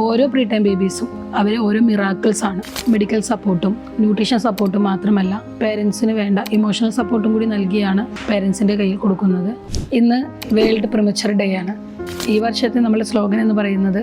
ഓരോ pre time ബേബീസും അവർ ഓരോ miracles ആണ്. മെഡിക്കൽ സപ്പോർട്ടും ന്യൂട്രീഷൻ സപ്പോർട്ടും മാത്രമല്ല, പേരൻസിന് വേണ്ട ഇമോഷണൽ സപ്പോർട്ടും കൂടി നൽകിയാണ് പേരൻസിൻ്റെ കയ്യിൽ കൊടുക്കുന്നത്. ഇന്ന് വേൾഡ് പ്രിമച്ചർ ഡേ ആണ്. ഈ വർഷത്തെ നമ്മുടെ സ്ലോഗൻ എന്ന് പറയുന്നത്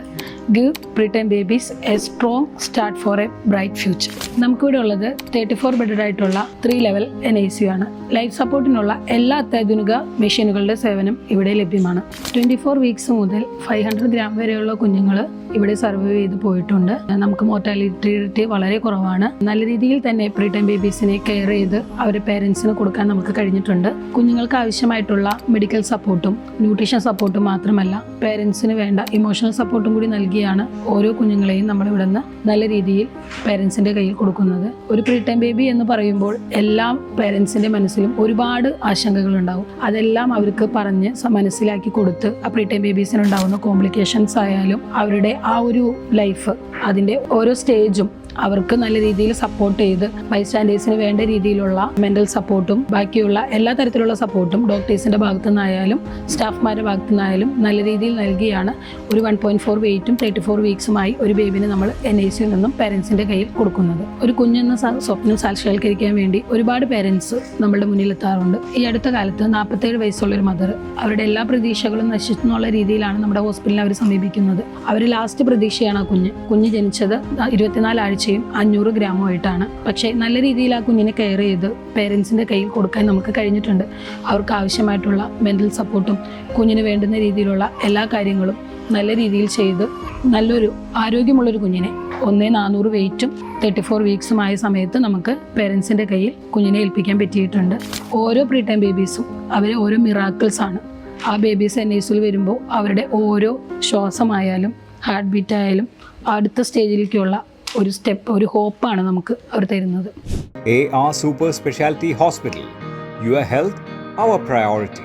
give pre time babies A strong start four A bright future. നമുക്കിവിടെ ഉള്ളത് 34 ബെഡഡ് ആയിട്ടുള്ള 3 ലെവൽ NICU ആണ്. ലൈഫ് സപ്പോർട്ടിനുള്ള എല്ലാ അത്യാധുനിക മെഷീനുകളുടെ സേവനം ഇവിടെ ലഭ്യമാണ്. 24 വീക്സ് മുതൽ 500 ഗ്രാം വരെയുള്ള കുഞ്ഞുങ്ങൾ ഇവിടെ സർവൈവ് ചെയ്ത് പോയിട്ടുണ്ട്. നമുക്ക് മോർട്ടാലിറ്റി റേറ്റ് വളരെ കുറവാണ്. നല്ല രീതിയിൽ തന്നെ പ്രീ ടൈം ബേബീസിനെ കെയർ ചെയ്ത് അവരുടെ പേരൻസിന് കൊടുക്കാൻ നമുക്ക് കഴിഞ്ഞിട്ടുണ്ട്. കുഞ്ഞുങ്ങൾക്ക് ആവശ്യമായിട്ടുള്ള മെഡിക്കൽ സപ്പോർട്ടും ന്യൂട്രീഷൻ സപ്പോർട്ടും മാത്രമല്ല, പേരൻസിന് വേണ്ട ഇമോഷണൽ സപ്പോർട്ടും കൂടി നൽകിയാണ് ഓരോ കുഞ്ഞുങ്ങളെയും നമ്മൾ ഇവിടെ നിന്ന് നല്ല രീതിയിൽ പേരൻസിൻ്റെ കയ്യിൽ കൊടുക്കുന്നത്. ഒരു പ്രീ ടൈം ബേബി എന്ന് പറയുമ്പോൾ എല്ലാ പേരൻസിൻ്റെ മനസ്സിലും ഒരുപാട് ആശങ്കകളുണ്ടാവും. അതെല്ലാം അവർക്ക് പറഞ്ഞ് മനസ്സിലാക്കി കൊടുത്ത് ആ പ്രീ ടൈം ബേബീസിനുണ്ടാവുന്ന കോംപ്ലിക്കേഷൻസ് ആയാലും അവരുടെ ആ ഒരു ലൈഫ്, അതിൻ്റെ ഓരോ സ്റ്റേജും അവർക്ക് നല്ല രീതിയിൽ സപ്പോർട്ട് ചെയ്ത് ബൈസ്റ്റാൻഡേഴ്സിന് വേണ്ട രീതിയിലുള്ള മെൻ്റൽ സപ്പോർട്ടും ബാക്കിയുള്ള എല്ലാ തരത്തിലുള്ള സപ്പോർട്ടും ഡോക്ടേഴ്സിൻ്റെ ഭാഗത്തു നിന്നായാലും സ്റ്റാഫ്മാരുടെ ഭാഗത്തു നിന്നായാലും നല്ല രീതിയിൽ നൽകിയാണ് ഒരു 1.4 വെയിറ്റും 34 വീക്സുമായി ഒരു ബേബിനെ നമ്മൾ NICU നിന്നും പേരൻസിൻ്റെ കയ്യിൽ കൊടുക്കുന്നത്. ഒരു കുഞ്ഞെന്ന സ്വപ്നം സാക്ഷാത്കരിക്കാൻ വേണ്ടി ഒരുപാട് പേരൻസ് നമ്മളുടെ മുന്നിലെത്താറുണ്ട്. ഈ അടുത്ത കാലത്ത് 47 വയസ്സുള്ളൊരു മദർ അവരുടെ എല്ലാ പ്രതീക്ഷകളും നശിച്ചെന്നുള്ള രീതിയിലാണ് നമ്മുടെ ഹോസ്പിറ്റലിൽ അവർ സമീപിക്കുന്നത്. അവർ ലാസ്റ്റ് പ്രതീക്ഷയാണ് ആ കുഞ്ഞ് ജനിച്ചത് 24 ആഴ്ച 500 ഗ്രാമുമായിട്ടാണ്. പക്ഷേ നല്ല രീതിയിൽ ആ കുഞ്ഞിനെ കെയർ ചെയ്ത് പേരൻസിൻ്റെ കയ്യിൽ കൊടുക്കാൻ നമുക്ക് കഴിഞ്ഞിട്ടുണ്ട്. അവർക്ക് ആവശ്യമായിട്ടുള്ള മെൻ്റൽ സപ്പോർട്ടും കുഞ്ഞിന് വേണ്ടുന്ന രീതിയിലുള്ള എല്ലാ കാര്യങ്ങളും നല്ല രീതിയിൽ ചെയ്ത് നല്ലൊരു ആരോഗ്യമുള്ളൊരു കുഞ്ഞിനെ 400 വെയിറ്റും 34 വീക്സുമായ സമയത്ത് നമുക്ക് പേരൻസിൻ്റെ കയ്യിൽ കുഞ്ഞിനെ ഏൽപ്പിക്കാൻ പറ്റിയിട്ടുണ്ട്. ഓരോ പ്രീ ടൈം ബേബീസും അവരെ ഓരോ മിറാക്കിൾസ് ആണ്. ആ ബേബീസ് NICUയിൽ വരുമ്പോൾ അവരുടെ ഓരോ ശ്വാസമായാലും ഹാർട്ട് ബീറ്റ് ആയാലും അടുത്ത സ്റ്റേജിലേക്കുള്ള ഒരു സ്റ്റെപ്പ്, ഒരു ഹോപ്പാണ് നമുക്ക് അവർ തരുന്നത്. AR Super Specialty Hospital. Your health, our priority.